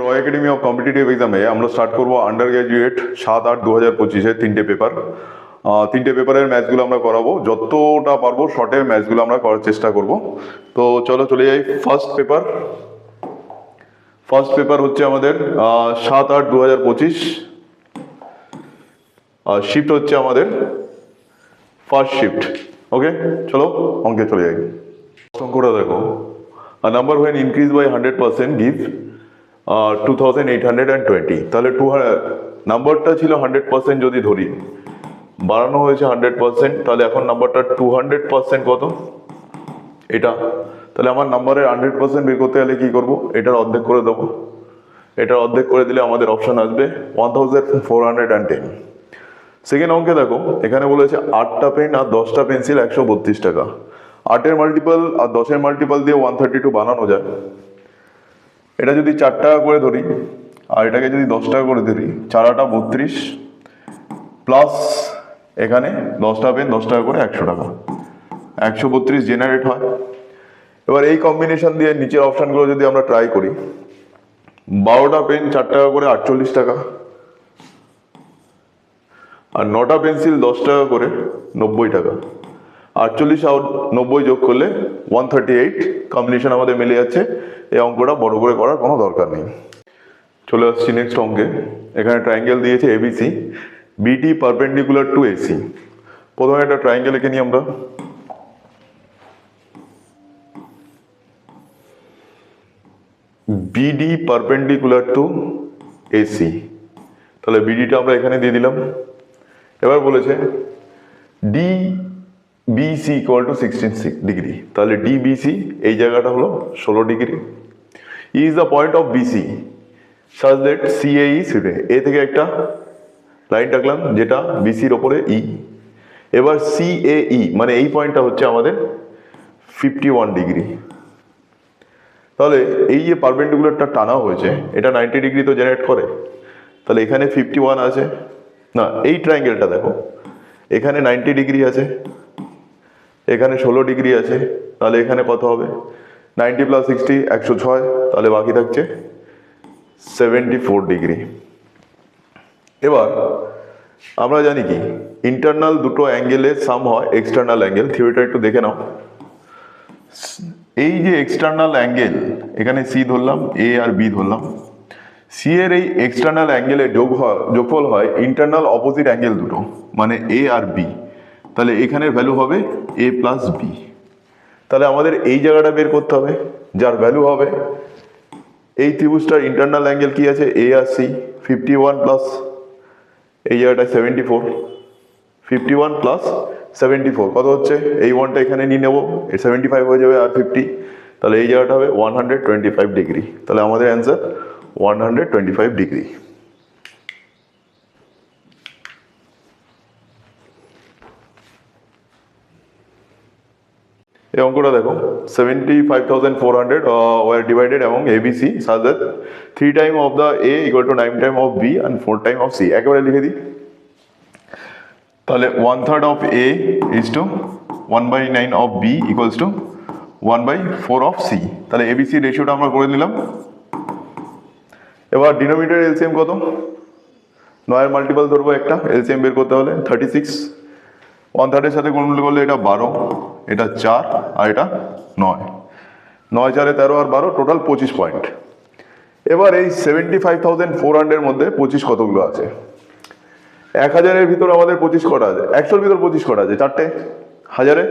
Roy academy of competitive এক্সামে আমরা start করবো আন্ডার গ্র্যাজুয়েট 7-8-2025 তিনটে পেপার। তিনটে পেপারের ম্যাথগুলো আমরা করাবো, যতটা পারবো শর্টের ম্যাথগুলো আমরা করার চেষ্টা করব। তো চলো চলে যাই ফার্স্ট পেপার হচ্ছে আমাদের 7-8-2025, শিফট হচ্ছে আমাদের ফার্স্ট শিফট। ওকে, চলো অঙ্কে চলে যাই। অঙ্কটা দেখো, number when increase by 100% give 2820। তাহলে নাম্বারটা ছিল 100% যদি ধরি, বাড়ানো হয়েছে 100%, তাহলে এখন নাম্বারটা 200% কত? এটা। তাহলে আমার নাম্বারের 100% বের করতে গেলে কি করব? এটার অর্ধেক করে দেবো। এটার অর্ধেক করে দিলে আমাদের অপশন আসবে 1410। সেকেন্ড অঙ্কে দেখো, এখানে বলেছে 8টা পেন আর 10টা পেন্সিল 132 টাকা। 8-এর মাল্টিপল আর 10-এর মাল্টিপল দিয়ে 132 বানানো যায়। এটা যদি 4 টাকা করে ধরি আর এটাকে যদি 10 টাকা করে ধরি, 4-8 32 প্লাস এখানে 10টা পেন 10 টাকা করে 100 টাকা, 132 জেনারেট হয়। এবার এই কম্বিনেশন দিয়ে নিচের অপশানগুলো যদি আমরা ট্রাই করি, 12টা পেন 4 টাকা করে 48 টাকা, আর 9টা পেন্সিল 10 টাকা করে 90 টাকা। 48 আর 90 যোগ করলে 138 কম্বিনেশন আমাদের মিলে যাচ্ছে। এই অঙ্কটা বড় করে করার কোনো দরকার নেই। চলে আসছি নেক্সট অঙ্কে। এখানে ট্রায়াঙ্গেল দিয়েছে ABC, BD perpendicular to AC. প্রথমে একটা ট্রায়াঙ্গেল এঁকে নিই আমরা। বিডি পারপেন্ডিকুলার টু এসি, তাহলে বিডিটা আমরা এখানে দিয়ে দিলাম। এবার বলেছে D BC equal to 16 degree, তাহলে ডিবিসি এই জায়গাটা হলো 16 degree. Is the point of BC such that CA is A থেকে একটা লাইন টাকলাম যেটা বিসির ওপরে ই। এবার সিএই মানে এই পয়েন্টটা হচ্ছে আমাদের 51 ডিগ্রি। তাহলে এই যে পারপেন্ডিকুলারটা টানা হয়েছে, এটা 90 ডিগ্রি তো জেনারেট করে। তাহলে এখানে 51 আছে না, এই ট্রায়াঙ্গেলটা দেখো, এখানে 90 ডিগ্রি আছে, এখানে 16 ডিগ্রি আছে, তাহলে এখানে কত হবে? 90 + 60 106, তাহলে বাকি থাকছে 74 ডিগ্রি। এবার আমরা জানি কি ইন্টারনাল দুটো অ্যাঙ্গেলের সাম হয় এক্সটার্নাল অ্যাঙ্গেল। থিওরিটা একটু দেখে নাও। এই যে এক্সটার্নাল অ্যাঙ্গেল, এখানে সি ধরলাম, এ আর বি ধরলাম, সি এর এই এক্সটার্নাল অ্যাঙ্গেলের যোগফল হয় ইন্টারনাল অপোজিট অ্যাঙ্গেল দুটো, মানে এ আর বি। তাহলে এখানের ভ্যালু হবে এ প্লাস বি। তাহলে আমাদের এই জায়গাটা বের করতে হবে, যার ভ্যালু হবে এই ত্রিভুজটার ইন্টারনাল অ্যাঙ্গেল কি আছে, এ আর সি। 51 প্লাস এই জায়গাটায় 74, 51 প্লাস 74 কত হচ্ছে? এই ওয়ানটা এখানে নিয়ে নেবো, 75 হয়ে যাবে আর 50, তাহলে এই জায়গাটা হবে 125 ডিগ্রি। তাহলে আমাদের অ্যান্সার 125 ডিগ্রি। এই অঙ্কটা দেখো, 75,400 were divided among ABC such that 3 times of the A equal to 9 times of B and 4 times of C। একেবারে লিখে দিই, তাহলে 1/3 of A is to 1/9 of B equals to 1/4 of C। তাহলে ABC রেশিওটা আমরা করে নিলাম। এবার ডিনোমিনেটর এলসিএম কত? 9-এর মাল্টিপল ধরবো একটা, এলসিএম বের করতে হলে 36। 1/3 সাথে গুণ করলে এটা 12, এটা 4 আর এটা 9। 9 4 13 আর 12, টোটাল 25 পয়েন্ট। এবার এই 75,400 মধ্যে 25 কতগুলো আছে? 1000-এর ভিতর আমাদের 25 কটা আছে, 100-র ভিতর 25 কটা আছে? 4টে, 1000-এ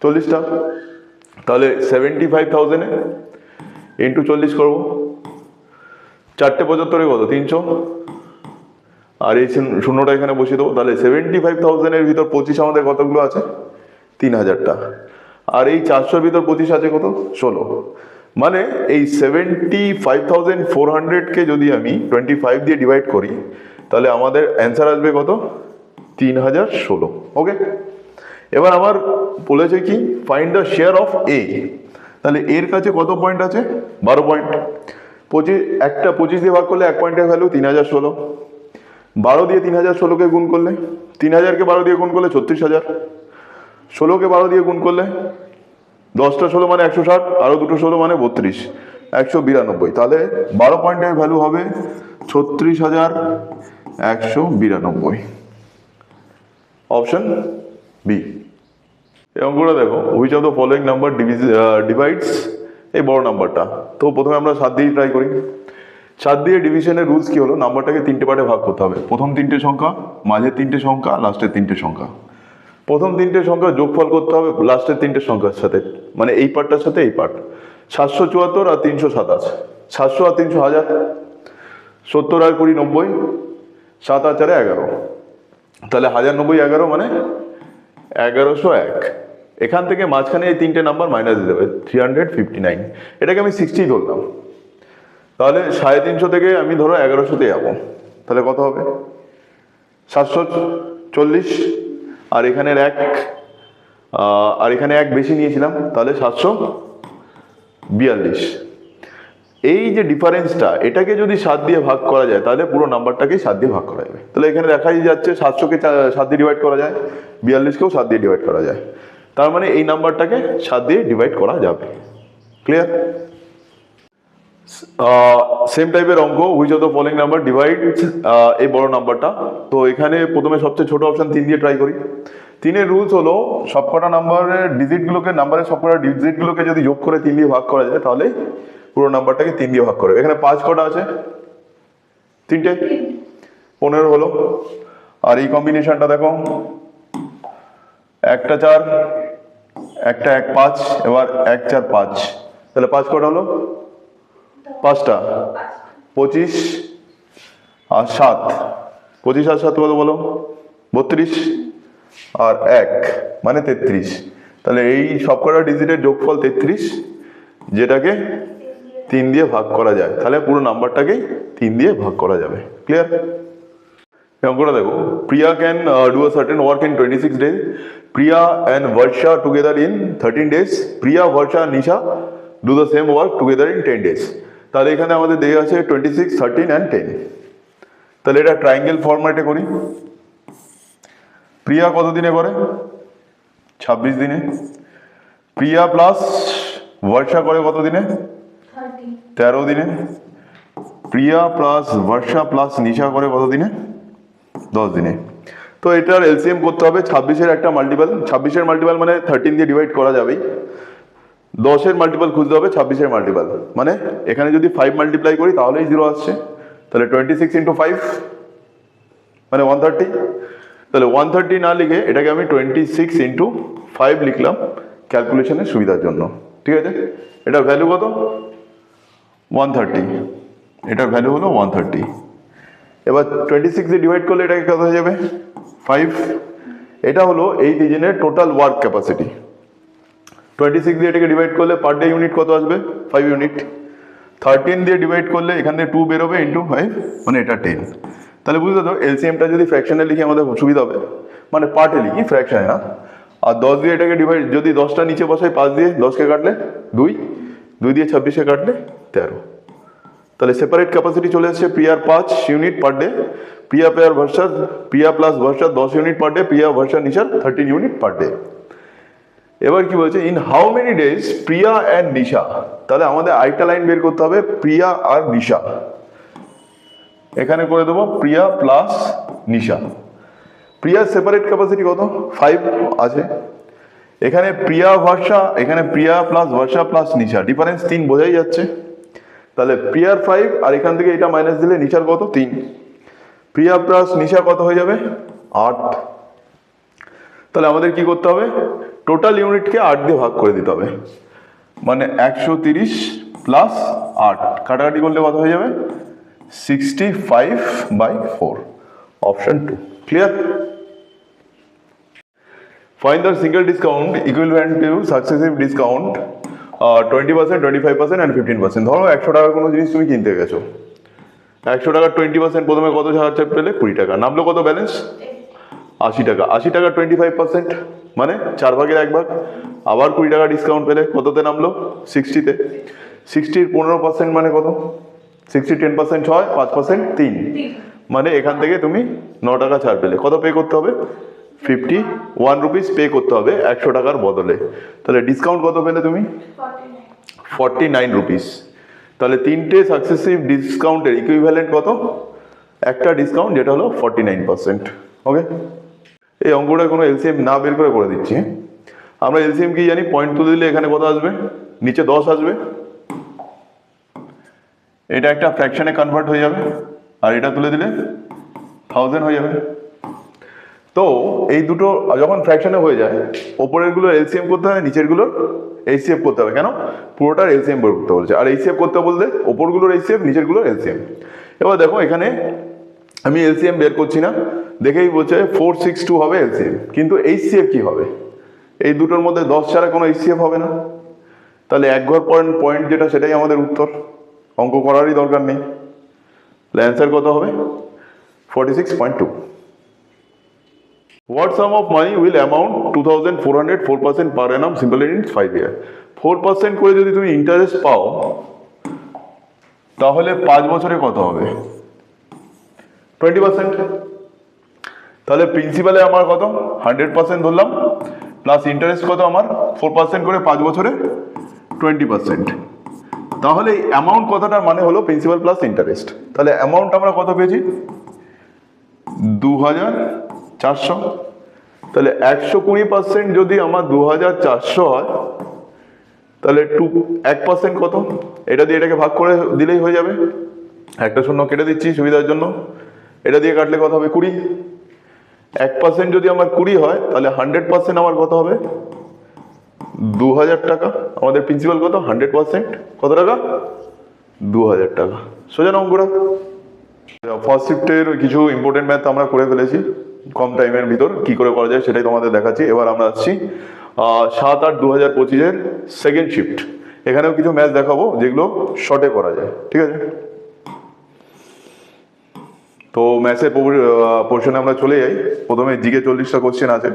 40টা। তাহলে 75,000 ইন্টু 40 করবো, 4টে 75-এ কত? 300, আর এই শূন্যটা এখানে বসিয়ে দেবো। তাহলে 75,000-এর ভিতর 25 আমাদের কতগুলো আছে? 3000টা। আর এই 400-র ভিতর 25 আছে কত? 16। মানে এই 75,400-কে যদি আমি 25 দিয়ে ডিভাইড করি, তাহলে আমাদের অ্যান্সার আসবে কত? 3016। ওকে, এবার আমার বলেছে কি ফাইন্ড দ্য শেয়ার অফ এ। তাহলে এর কাছে কত পয়েন্ট আছে? 12 পয়েন্ট। 25 দিয়ে ভাগ করলে 1 পয়েন্টের ভ্যালু 3016। 12 দিয়ে 3016-কে গুণ করলে, 3000-কে 12 দিয়ে গুণ করলে 36,000। 16-কে 12 দিয়ে গুণ করলে 10টা 16 মানে 160, আরো দুটো 16 মানে 32। 192, তাহলে 12 পয়েন্টের ভ্যালু হবে 36,192। Option B. এই অঙ্কটা দেখো, which of the following number divides এই বড় নাম্বারটা। তো প্রথমে আমরা 7 দিয়ে ট্রাই করি। 7 দিয়ে ডিভিশনের রুলস কি হলো, নাম্বারটাকে 3টে পার্টে ভাগ করতে হবে। প্রথম 3টে সংখ্যা, মাঝের 3টে সংখ্যা, লাস্টের 3টে সংখ্যা। প্রথম 3টে সংখ্যা যোগফল করতে হবে লাস্টের 3টে সংখ্যার সাথে, মানে এই পার্টটার সাথে এই পার্ট। 774 আর 327, 700 আর 300 1000, 70 আর 20 90, 7 আর 4 11, তাহলে 1090 11 মানে 1101। এখান থেকে মাঝখানে এই 3টে নাম্বার মাইনাস দিয়ে দেবে, 359। এটাকে আমি 60 ধরলাম, তাহলে 350 থেকে আমি ধরো 1100-তে যাবো, তাহলে কত হবে 740, আর এখানের 1 আর এখানে 1 বেশি নিয়েছিলাম, তাহলে 742। এই যে ডিফারেন্সটা, এটাকে যদি 7 দিয়ে ভাগ করা যায় তাহলে পুরো নাম্বারটাকেই 7 দিয়ে ভাগ করা যাবে। তাহলে এখানে দেখাই যাচ্ছে 700-কে 7 দিয়ে ডিভাইড করা যায়, 42-কেও 7 দিয়ে ডিভাইড করা যায়, তার মানে এই নাম্বারটাকে 7 দিয়ে ডিভাইড করা যাবে। ক্লিয়ার? সেম টাইপের অঙ্ক, which of the following number divide এই বড় নাম্বারটা। তো এখানে প্রথমে সবচেয়ে ছোট অপশন 3 দিয়ে ট্রাই করি। 3-এর রুলস হলো সবকটা নাম্বারের ডিজিটগুলোকে, নাম্বারের সবকটা ডিজিটগুলোকে যদি যোগ করে 3 দিয়ে ভাগ করা যায় তাহলে পুরো নাম্বারটাকে 3 দিয়ে ভাগ করে। এখানে 5 কটা আছে, 3টে, 15 হলো। আর এই কম্বিনেশনটা দেখো, একটা 4, একটা 1 5, এবার 1 4 5, তাহলে 5 কটা হলো, 5টা, 25 আর 7, 25 আর 7 কত বলো, 32 আর 1 মানে 33। তাহলে এই সবকটা ডিজিটের যোগফল 33, যেটাকে 3 দিয়ে ভাগ করা যায়, তাহলে পুরো নাম্বারটাকেই 3 দিয়ে ভাগ করা যাবে। ক্লিয়ার? অঙ্কটা দেখো, Priya can do a certain work in 26 days, Priya and Barsha together in 13 days, Priya, Barsha, Nisha do the same work together in 10 days। তাহলে এখানে আমাদের দেওয়া আছে 26, 13 অ্যান্ড 10। তাহলে এটা ট্রায়াঙ্গেল ফরম্যাটে করি। প্রিয়া কত দিনে করে, 26 দিনে। প্রিয়া প্লাস বর্ষা করে কত দিনে, 13 দিনে। প্রিয়া প্লাস বর্ষা প্লাস নিশা করে কত দিনে, 10 দিনে। তো এটার এলসিএম করতে হবে 26-এর একটা মাল্টিপল, 26-এর মাল্টিপল মানে 13 দিয়ে ডিভাইড করা যাবেই। 10-এর মাল্টিপল খুঁজতে হবে 26-এর মাল্টিপল, মানে এখানে যদি 5 মাল্টিপ্লাই করি তাহলেই 0 আসছে। তাহলে 26 × 5 মানে 130। তাহলে 130 না লিখে এটাকে আমি 26 × 5 লিখলাম ক্যালকুলেশনের সুবিধার জন্য। ঠিক আছে, এটার ভ্যালু কত, 130, এটার ভ্যালু হলো 130। এবার 26 দিয়ে ডিভাইড করলে এটাকে কত হয়ে যাবে, 5। এটা হলো এই ডিজাইনের টোটাল ওয়ার্ক ক্যাপাসিটি। 26 দিয়ে এটাকে ডিভাইড করলে পার ডে ইউনিট কত আসবে, 5 ইউনিট। 13 দিয়ে ডিভাইড করলে এখান থেকে 2 বেরোবে ইন্টু 5, মানে এটা 10। তাহলে বুঝতে তো এলসিএমটা যদি ফ্র্যাকশনে লিখে আমাদের সুবিধা হবে, মানে পার্টে লিখি, ফ্র্যাকশনে না। আর 10 দিয়ে এটাকে ডিভাইড, যদি 10টা নিচে বসাই 5 দিয়ে, 10কে কাটলে 2, 2 দিয়ে 26-কে কাটলে 13। তাহলে সেপারেট ক্যাপাসিটি চলে আসছে প্রিয়ার 5 ইউনিট পার ডে, প্রিয়া প্লাস ভরসা 10 ইউনিট পার ডে, প্রিয়া ভরসা নিশার 13 ইউনিট পার ডে। এবার কি বলছে, in how many days Priya and Nisha. তাহলে আমাদের আরেকটা লাইন বের করতে হবে, প্রিয়া আর নিশা। এখানে করে দেবো প্রিয়া প্লাস নিশা। প্রিয়ার সেপারেট ক্যাপাসিটি কত, 5 আছে। এখানে প্রিয়া ভরসা, এখানে প্রিয়া প্লাস ভরসা প্লাস নিশা, ডিফারেন্স 3 বোঝাই যাচ্ছে। তাহলে প্রিয়ার 5 আর এখান থেকে এটা মাইনাস দিলে নিশার কত, 3। প্রিয়া প্লাস নিশা কত হয়ে যাবে, 8। তাহলে আমাদের কি করতে হবে, টোটাল ইউনিটকে 8 দিয়ে ভাগ করে দিতে হবে, মানে 130 প্লাস 8 কাটাকাটি করলে কত হয়ে যাবে, 65/4, option 2। Clear? Find the single discount equivalent to successive discount 20%, 25% and 15%। ধরো 100 টাকার কোনো জিনিস তুমি কিনতে গেছো, 100 টাকার 20% প্রথমে কত ছাড় পেলে, 20 টাকা। নামলো কত ব্যালেন্স, 80 টাকা। 80 টাকার 25% মানে 4 ভাগের 1 ভাগ। আবার 20 টাকা ডিসকাউন্ট পেলে, কততে নামলো, 60-তে। 60-র 15% মানে কত, 60 10% 6, 5% 3, মানে এখান থেকে তুমি 9 টাকা ছাড় পেলে। কত পে করতে হবে, 51 রুপিস পে করতে হবে 100 টাকার বদলে। তাহলে ডিসকাউন্ট কত পেলে তুমি, 49 রুপিস। তাহলে তিনটে সাকসেসিভ ডিসকাউন্টের ইকুইভ্যালেন্ট কত? একটা ডিসকাউন্ট যেটা হলো 49%। ওকে, এই অঙ্কটা কোনো এলসিএম না বের করে দিচ্ছি। আমরা এলসিএম কি জানি? পয়েন্ট তুলে দিলে এখানে কত আসবে? নিচে 10 আসবে। এটা একটা ফ্র্যাকশনে কনভার্ট হয়ে যাবে, আর এটা তুলে দিলে 1000 হয়ে যাবে। তো এই দুটো যখন ফ্র্যাকশনে হয়ে যায়, ওপরের গুলো এলসিএম করতে হয়, নিচের গুলোর এইচসিএফ করতে হবে। কেন? পুরোটার এলসিএম বের করতে বলছে। আর এইচসিএফ করতে বলতে ওপরগুলোর এইচসিএফ, নিচের গুলোর এলসিএম। এবার দেখো এখানে আমি এলসিএম বের করছি না, দেখেই বলছে 462 হবে এলসিএম, কিন্তু এইচসিএফ কি হবে? এই দুটোর মধ্যে 10 ছাড়া কোনো এইচসিএফ হবে না। তাহলে এক ঘর পয়েন্ট যেটা, সেটাই আমাদের উত্তর, অঙ্ক করারই দরকার নেই। তাহলে অ্যান্সার কত হবে? 46.2। What sum of money will amount 2400 4% per annum simple in 5 year? 4% করে যদি তুমি ইন্টারেস্ট পাও, তাহলে 5 বছরে কত হবে? 20%। তাহলে প্রিন্সিপালে আমার কত? 100% ধরলাম, প্লাস ইন্টারেস্ট কত আমার? 4% করে 5 বছরে 20%। তাহলে অ্যামাউন্ট কথাটার মানে হলো প্রিন্সিপাল প্লাস ইন্টারেস্ট। তাহলে অ্যামাউন্ট আমরা কত পেয়েছি? 2400। তাহলে 120% যদি আমার 2400 হয়, তাহলে 1% কত? এটা দিয়ে এটাকে ভাগ করে দিলেই হয়ে যাবে। একটা শূন্য কেটে দিচ্ছি সুবিধার জন্য, এটা দিয়ে কাটলে কত হবে? 20। 1% যদি আমার 20 হয়, তাহলে 100% আমার কত হবে? 2000 টাকা। আমাদের প্রিন্সিপাল কত? 100% কত টাকা? 2000 টাকা। সোজা না অঙ্কটা? ফার্স্ট শিফটের কিছু ইম্পর্টেন্ট ম্যাথ আমরা করে ফেলেছি কম টাইমের ভিতর। কি করে করা যায় সেটাই তোমাদের দেখাচ্ছি। এবার আমরা আসছি 7/8/2025-এর সেকেন্ড শিফট। এখানেও কিছু ম্যাথ দেখাবো যেগুলো শর্টে করা যায়, ঠিক আছে? তো ম্যাথের পোর্শনে আমরা চলে যাই। প্রথমে জিকে 40টা কোশ্চেন আছে,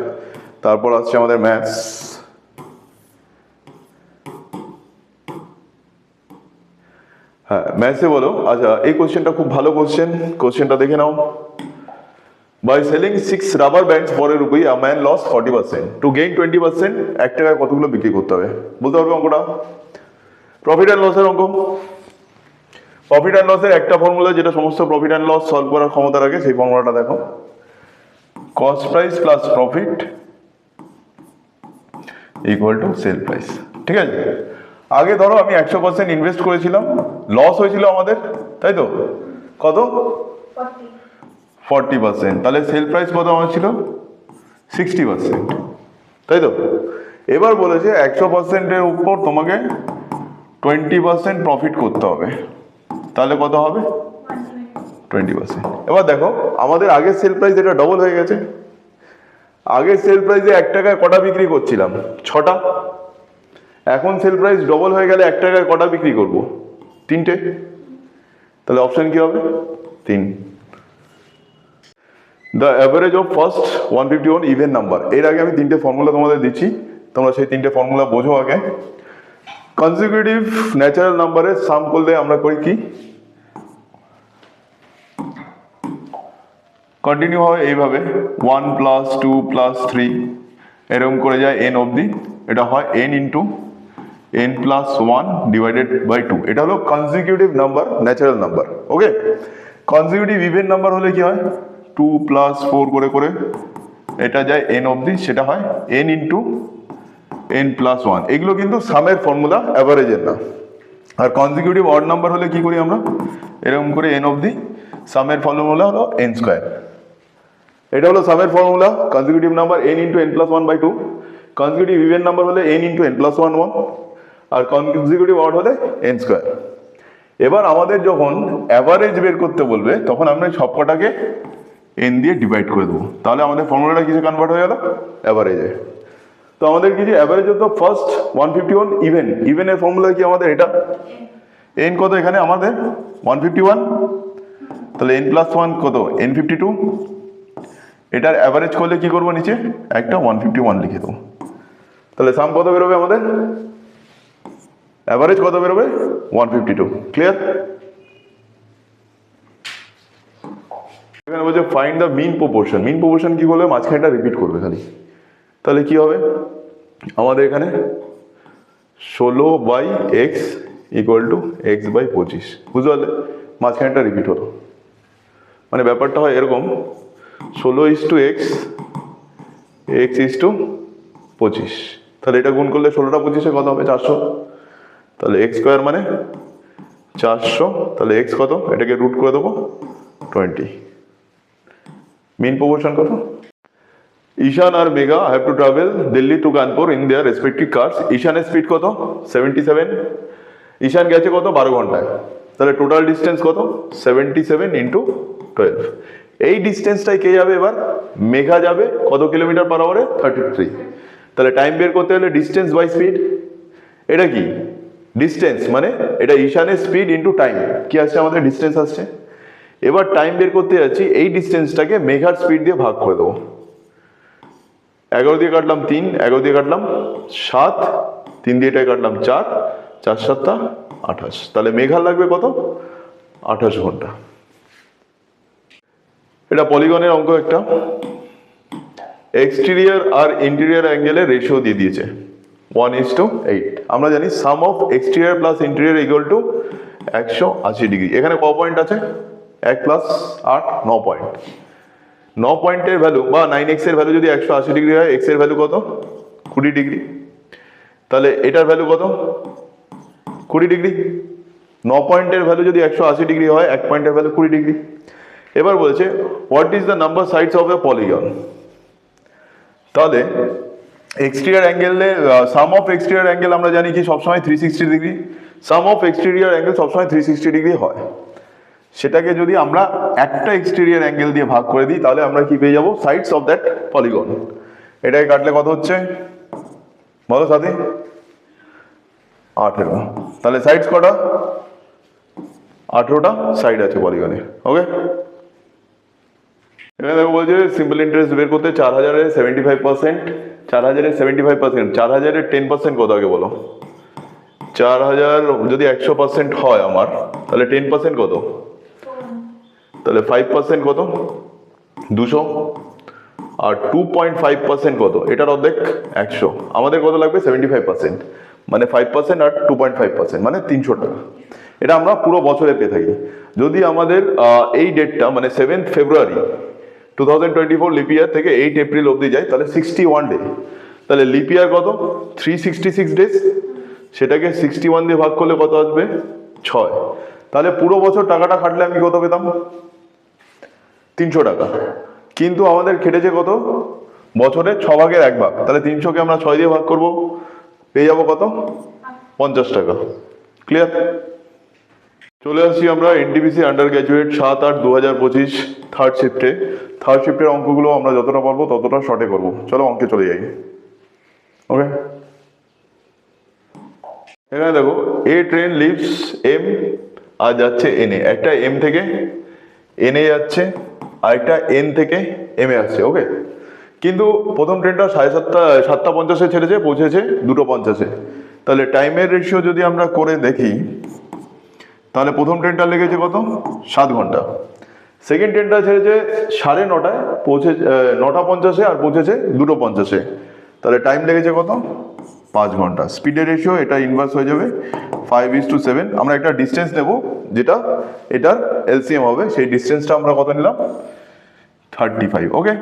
তারপর আসছে আমাদের ম্যাথস। হ্যাঁ, ম্যাথসে বলো। আচ্ছা, এই কোশ্চেনটা খুব ভালো কোশ্চেন, কোশ্চেনটা দেখে নাও। By selling 6 rubber bands for ₹1, a man lost 40%. To gain 20%, 1 টাকায় কতগুলো বিক্রি করতে হবে? বলতে পারবে অঙ্কটা? প্রফিট অ্যান্ড লসের অঙ্ক। প্রফিট অ্যান্ড লসের একটা ফর্মুলা যেটা সমস্ত প্রফিট অ্যান্ড লস সলভ করার ক্ষমতা রাখে, সেই ফর্মুলাটা দেখো। Cost price plus profit equal to sell price. ঠিক আছে? আগে ধরো আমি 100% ইনভেস্ট করেছিলাম, লস হয়েছিল আমাদের, তাই তো? কত? 40%। তাহলে সেল প্রাইস কত আমার ছিল? 60%, তাই তো? এবার বলেছে 100%-এর উপর তোমাকে 20% প্রফিট করতে হবে, তাহলে কত হবে? 20%। এবার দেখো আমাদের আগের সেল প্রাইস এটা ডবল হয়ে গেছে। আগের সেল প্রাইসে 1 টাকায় কটা বিক্রি করছিলাম? 6টা। এখন সেল প্রাইস ডবল হয়ে গেলে 1 টাকায় কটা বিক্রি করব? 3টে। তাহলে অপশন কি হবে? 3। The average of first 151 even number. এর আগে আমি 3টে ফর্মুলা তোমাদের দিচ্ছি, তোমরা সেই 3টে ফর্মুলা বোঝো আগে। কনজিকিউটিভ ন্যাচারাল নাম্বারের সাম করলে আমরা করি কি? কন্টিনিউ হয় এইভাবে, 1 + 2 + 3 এরকম করে যায় n অবধি। এটা হয় n ইন্টু n + 1 / 2। এটা হলো কনজিকিউটিভ নাম্বার, ন্যাচারাল নাম্বার। ওকে, কনজিকিউটিভ ইভেন নাম্বার হলে কি হয়? 2 + 4 করে করে এটা যায় n অবধি, সেটা হয় n ইন্টু n + 1। এগুলো কিন্তু সামের ফর্মুলা, অ্যাভারেজের না। আর কনজিকিউটিভ অড নাম্বার হলে কি করি আমরা? এরকম করে n অবধি, সামের ফর্মুলা হলো n²। এটা হলো সামের ফর্মুলা। Consecutive number n into n + 1/2। Consecutive even number হলে n ইন্টু n + 1 1। আর কনজিকিউটিভ অড হলে n²। এবার আমাদের যখন অ্যাভারেজ বের করতে বলবে, তখন আমরা সবকটাকে n দিয়ে ডিভাইড করে দেবো। তাহলে আমাদের ফর্মুলাটা কিছু কনভার্ট হয়ে গেল অ্যাভারেজে। তো আমাদের কিছু অ্যাভারেজ হতো ফার্স্ট 151 ইভেন। ইভেনের ফর্মুলা কি আমাদের? এটা n কত এখানে আমাদের? 151। তাহলে n + 1 কত? n52। এটার অ্যাভারেজ করলে কি করবো? নিচে একটা 151 লিখে দেবো। তাহলে সাম কত বেরোবে আমাদের? অ্যাভারেজ কত বেরোবে? 152। ক্লিয়ার? এখানে বলছে find the mean proportion. Mean proportion কি বলবে? মাঝখানেটা রিপিট করবে খালি। তাহলে কি হবে আমাদের এখানে? 16/x equal to x by 25, বুঝতে পারলে? মাঝখানেটা রিপিট হলো, মানে ব্যাপারটা হয় এরকম 16:x, x:25, তাহলে এটা গুণ করলে 16টা 25-এ কত হবে? 400, তাহলে এক্স স্কোয়ার মানে 400, তাহলে এক্স কত? এটাকে রুট করে দেবো 20। মিন প্রপোর্শন কত? ঈশান আর Megha have to travel Delhi to Kanpur in their respective cars. ঈশানের স্পিড কত? 77, ঈশান গেছে কত? 12 ঘন্টায়, তাহলে টোটাল ডিস্টেন্স কত? 77 ইন্টু 12। এই ডিস্টেন্সটাই কে যাবে এবার? মেঘা যাবে কত কিলোমিটার পার আওয়ারে? 33। তাহলে টাইম বের করতে হলে ডিস্টেন্স বাই স্পিড। এটা কি? ডিস্টেন্স মানে এটা ঈশানের স্পিড ইন্টু টাইম, কি আসছে আমাদের? ডিস্টেন্স আসছে। এবার টাইম বের করতে যাচ্ছি, এই ডিস্টেন্সটাকে মেঘার স্পিড দিয়ে ভাগ করে দেবো। 11 দিয়ে কাটলাম 3, 11 দিয়ে কাটলাম 7, 3 দিয়ে এটাই কাটলাম 4, 4 7 28, তাহলে মেঘা লাগবে কত? 28 ঘন্টা। এটা পলিগনের অঙ্ক একটা। এক্সটেরিয়র আর ইন্টেরিয়র অ্যাঙ্গেলের রেশিও দিয়ে দিয়েছে 1:8। আমরা জানি sum of exterior plus interior equal to 180 degree. এখানে ক পয়েন্ট আছে? 1 প্লাস 8, 9 পয়েন্ট। 9 পয়েন্টের ভ্যালু বা 9x এর ভ্যালু যদি 180 ডিগ্রি হয়, x এর ভ্যালু কত? 20 ডিগ্রি। তাহলে এটার ভ্যালু কত? 20 ডিগ্রি। 9 পয়েন্টের ভ্যালু যদি 180 ডিগ্রি হয়, 1 পয়েন্টের ভ্যালু 20 ডিগ্রি। এবার বলেছে what is the number sides of A polygon. তাহলে এক্সটেরিয়র অ্যাঙ্গেলে সাম অফ এক্সটেরিয়র অ্যাঙ্গেল আমরা জানি কি সবসময় 360 degree. Some of exterior angle সবসময় 360 ডিগ্রি হয়। সেটাকে যদি আমরা একটা এক্সটেরিয়র অ্যাঙ্গেল দিয়ে ভাগ করে দিই, তাহলে আমরা কি পেয়ে যাবো? Sides of that polygon. এটাকে কাটলে কত হচ্ছে বলো সাথী? 18। তাহলে সাইডস কটা? 18টা সাইড আছে পলিগনে। ওকে, এখানে দেখো বলছে সিম্পল ইন্টারেস্ট বের করতে 4000-এর 75%, 4000-এর 75%, 4000-এর 10% কত আগে বলো? 4000 যদি 100% হয় আমার, তাহলে 10% কত? তাহলে 5% কত? 200। আর 2.5% কত? এটার অর্ধেক 100। আমাদের কত লাগবে? 75%, মানে 5% আর 2.5% মানে 300 টাকা। এটা আমরা পুরো বছরে পেয়ে থাকি। যদি আমাদের এই ডেটটা মানে 7 ফেব্রুয়ারি 2024 লিপ ইয়ার থেকে 8 এপ্রিল অবধি যায়, তাহলে 61 ডে। তাহলে লিপ ইয়ার কত? 366 ডেজ। সেটাকে 61 দিয়ে ভাগ করলে কত আসবে? 6। তাহলে পুরো বছর টাকাটা খাটলে আমি কত পেতাম? 300 টাকা। কিন্তু আমাদের খেটেছে কত? বছরে 6 ভাগের 1 ভাগ। তাহলে 300-কে আমরা 6 দিয়ে ভাগ করব, পেয়ে যাবো কত? 50 টাকা। ক্লিয়ার? চলে আসছি আমরা এনটিপিসি আন্ডার গ্র্যাজুয়েট 7/8/2025 থার্ড শিফটে। থার্ড শিফটের অঙ্কগুলো আমরা যতটা পারবো ততটা শর্টে করব। চলো অঙ্কে চলে যাই। ওকে, এখানে দেখো এ ট্রেন লিভস এম আর যাচ্ছে এন এ। একটা এম থেকে এন এ যাচ্ছে, আর একটা এন থেকে এম এ আসছে। ওকে, কিন্তু প্রথম ট্রেনটা 7:50 ছেড়েছে, পৌঁছেছে 2:50। তাহলে টাইমের রেশিও যদি আমরা করে দেখি, তাহলে প্রথম ট্রেনটা লেগেছে কত? 7 ঘন্টা। সেকেন্ড ট্রেনটা ছেড়েছে 9:30, পৌঁছে 9:50 আর পৌঁছেছে 2:50। তাহলে টাইম লেগেছে কত? 5 ঘন্টা। স্পিডের রেশিও এটা ইনভার্স হয়ে যাবে 5:7। আমরা একটা ডিস্টেন্স নেব যেটা এটার এলসিএম হবে, সেই ডিস্টেন্সটা আমরা কত নিলাম? 35। ওকে,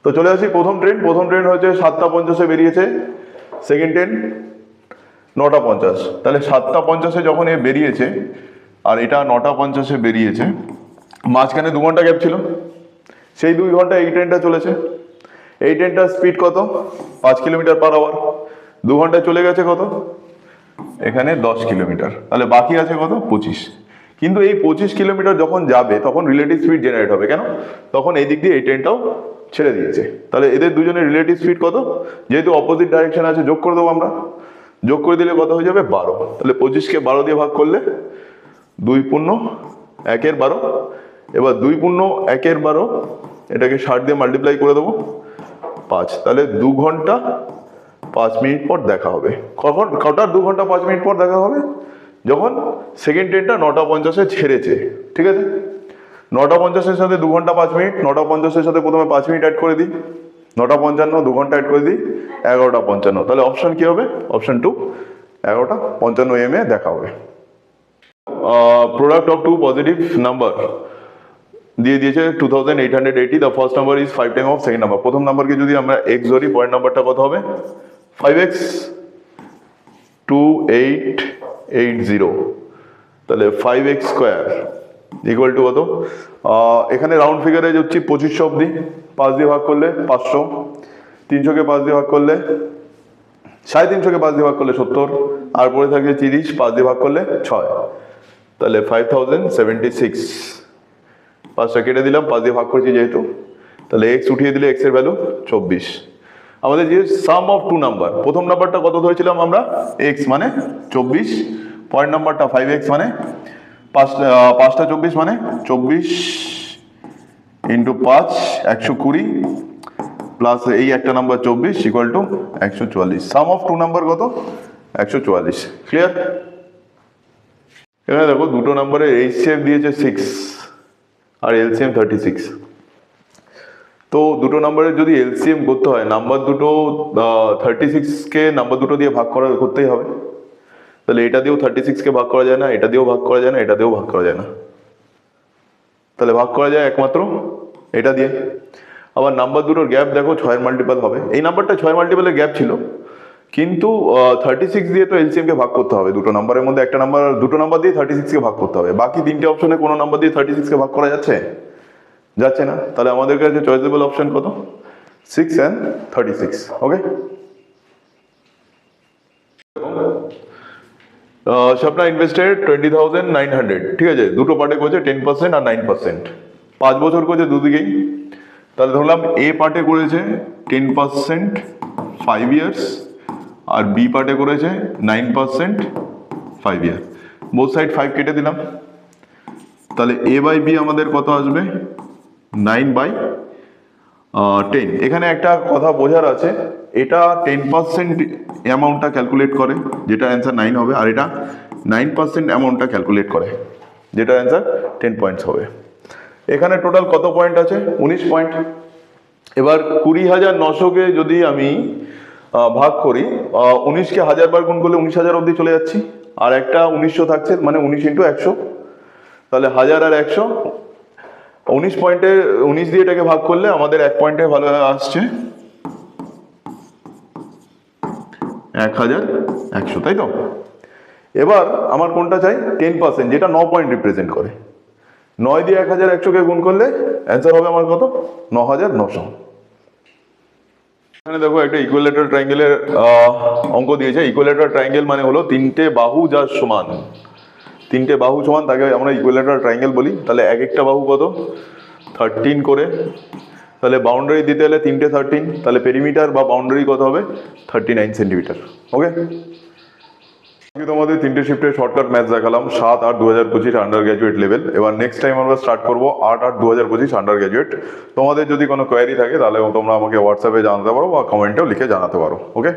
তো চলে আসি প্রথম ট্রেন। প্রথম ট্রেন হচ্ছে 7:50 বেরিয়েছে, সেকেন্ড ট্রেন 9:50। তাহলে 7:50 যখন এ বেরিয়েছে আর এটা 9:50 বেরিয়েছে, মাঝখানে 2 ঘন্টা গ্যাপ ছিল। সেই 2 ঘন্টা এই ট্রেনটা চলেছে। এই ট্রেনটার স্পিড কত? 5 কিলোমিটার পার আওয়ার। 2 ঘন্টায় চলে গেছে কত? এখানে 10 কিলোমিটার। তাহলে বাকি আছে কত? 25। কিন্তু এই 25 কিলোমিটার যখন যাবে তখন রিলেটিভ স্পিড জেনারেট হবে। কেন? তখন এই দিক দিয়ে এই ট্রেনটাও ছেড়ে দিয়েছে। তাহলে এদের দুজনের রিলেটিভ স্পিড কত? যেহেতু অপোজিট ডাইরেকশন আছে, যোগ করে দেবো আমরা। যোগ করে দিলে কত হয়ে যাবে? 12। তাহলে 25-কে 12 দিয়ে ভাগ করলে 2×1=12। এবার 2×1=12, এটাকে 60 দিয়ে মাল্টিপ্লাই করে দেবো 5। তাহলে 2 ঘন্টা 5 মিনিট পর দেখা হবে। কখন? কটার 2 ঘন্টা 5 মিনিট পর দেখা হবে? যখন সেকেন্ড ট্রেনটা 9:50 ছেড়েছে। ঠিক আছে, 9:50-এর সাথে 2 ঘন্টা 5 মিনিট। 9:50-এর সাথে প্রথমে 5 মিনিট অ্যাড করে দিই, 9:55, 2 ঘন্টা অ্যাড করে দিই 11:55। তাহলে অপশন কি হবে? অপশন 2, 11:55 AM দেখা হবে। Product of two positive number দিয়ে দিয়েছে 2880। The first number is 5 time of second number. প্রথম নাম্বারকে যদি আমরা এক্স ধরি, পয়েন্ট নাম্বারটা কত হবে? 5x 2880, তাহলে 5x স্কোয়ার ইকুয়াল টু কত? এখানে রাউন্ড ফিগারে হচ্ছে 2500 অব্দি, 5 দিয়ে ভাগ করলে 500, 300কে 5 দিয়ে ভাগ করলে 350কে 5 দিয়ে ভাগ করলে 70, আর পরে থাকে 30, 5 দিয়ে ভাগ করলে 6, তাহলে 5076। 5টা কেটে দিলাম, 5 দিয়ে ভাগ করেছি যেহেতু, তাহলে এক্স উঠিয়ে দিলে এক্স এর ভ্যালু 24। আমাদের যে সাম অফ টু নাম্বার, প্রথম নাম্বারটা কত ধরেছিলাম আমরা? এক্স মানে 24, পয়েন্ট নাম্বারটা 5x মানে 5টা 24 মানে 24 ইন্টু 5 120 প্লাস এই একটা number 24 equal to 144। Sum of two number কত? 144। ক্লিয়ার? এখানে দেখো দুটো নাম্বারের এইচসিএফ দিয়েছে 6 আর এলসিএম 36। তো দুটো নাম্বারের যদি এলসিএম করতে হয়, নাম্বার দুটো 36কে নাম্বার দুটো দিয়ে ভাগ করতেই হবে। তাহলে এটা দিয়েও 36কে ভাগ করা যায় না, এটা দিয়েও ভাগ করা যায় না, এটা দিয়েও ভাগ করা যায় না, তাহলে ভাগ করা যায় একমাত্র এটা দিয়ে। আবার নাম্বার দুটোর গ্যাপ দেখো 6 মাল্টিপল হবে। এই নাম্বারটা 6 মাল্টিপলের গ্যাপ ছিল, কিন্তু 36 দিয়ে তো এলসিএম কে ভাগ করতে হবে। দুটো নাম্বারের মধ্যে একটা নাম্বার, দুটো নাম্বার দিয়ে 36কে ভাগ করতে হবে। বাকি তিনটে অপশনে কোনো নাম্বার দিয়ে 36কে ভাগ করা যাচ্ছে? যাচ্ছে না। তাহলে আমাদের কাছে চয়েসেবল অপশন কত? 6 and 36। ওকে, স্বপ্না ইনভেস্টেড 20,900, ঠিক আছে, দুটো পার্টে করেছে 10% আর 9%, 5 বছর করেছে দুদিকেই। তাহলে ধরলাম এ পার্টে করেছে 10% 5 ইয়ার্স, আর বি পার্টে করেছে 9% 5 ইয়ার। বোথ সাইড 5 কেটে দিলাম, তাহলে এ বাই বি আমাদের কত আসবে? 9/10। এখানে একটা কথা বোঝার আছে, এটা 10% অ্যামাউন্টটা ক্যালকুলেট করে, যেটা অ্যান্সার 9 হবে, আর এটা 9% অ্যামাউন্টটা ক্যালকুলেট করে, যেটা অ্যান্সার 10 পয়েন্টস হবে। এখানে টোটাল কত পয়েন্ট আছে? 19 পয়েন্ট। এবার 20,900কে যদি আমি ভাগ করি, 19কে 1000 বার গুণ করলে 19,000 অবধি চলে যাচ্ছি, আর একটা 1900 থাকছে, মানে 19 ইন্টু 100, তাহলে 1000 আর 100, 19 পয়েন্টে 19 দিয়ে এটাকে ভাগ করলে আমাদের 1 পয়েন্টে ভালো আসছে 1100, তাই তো? এবার আমার কোনটা চাই? 10%, যেটা 9 পয়েন্ট রিপ্রেজেন্ট করে। 9 দিয়ে 1100কে গুণ করলে অ্যান্সার হবে আমার কত? 9,900। এখানে দেখো একটা ইকুইলেটারাল ট্রায়াঙ্গেলের অঙ্ক দিয়েছে। ইকুইলেটারাল ট্রায়াঙ্গেল মানে হলো তিনটে বাহু যার সমান, তিনটে বাহু সমান, তাকে আমরা ইকুইলেটারাল ট্রায়াঙ্গেল বলি। তাহলে এক একটা বাহু কত? 13 করে, তাহলে বাউন্ডারি দিতে হলে তিনটে 13, তাহলে পেরিমিটার বা বাউন্ডারি কত হবে? 39 সেন্টিমিটার। ওকে, তোমাদের তিনটে শিফটের শর্টকাট ম্যাথ দেখালাম, 7, 8, 2025 আন্ডার গ্র্যাজুয়েট লেভেল। এবার নেক্সট টাইম আমরা স্টার্ট করবো 8, 8, 2025 আন্ডার গ্র্যাজুয়েট। তোমাদের যদি কোনো কোয়ারি থাকে তাহলে তোমরা আমাকে হোয়াটসঅ্যাপে জানাতে পারো বা কমেন্টেও লিখে জানাতে পারো। ওকে।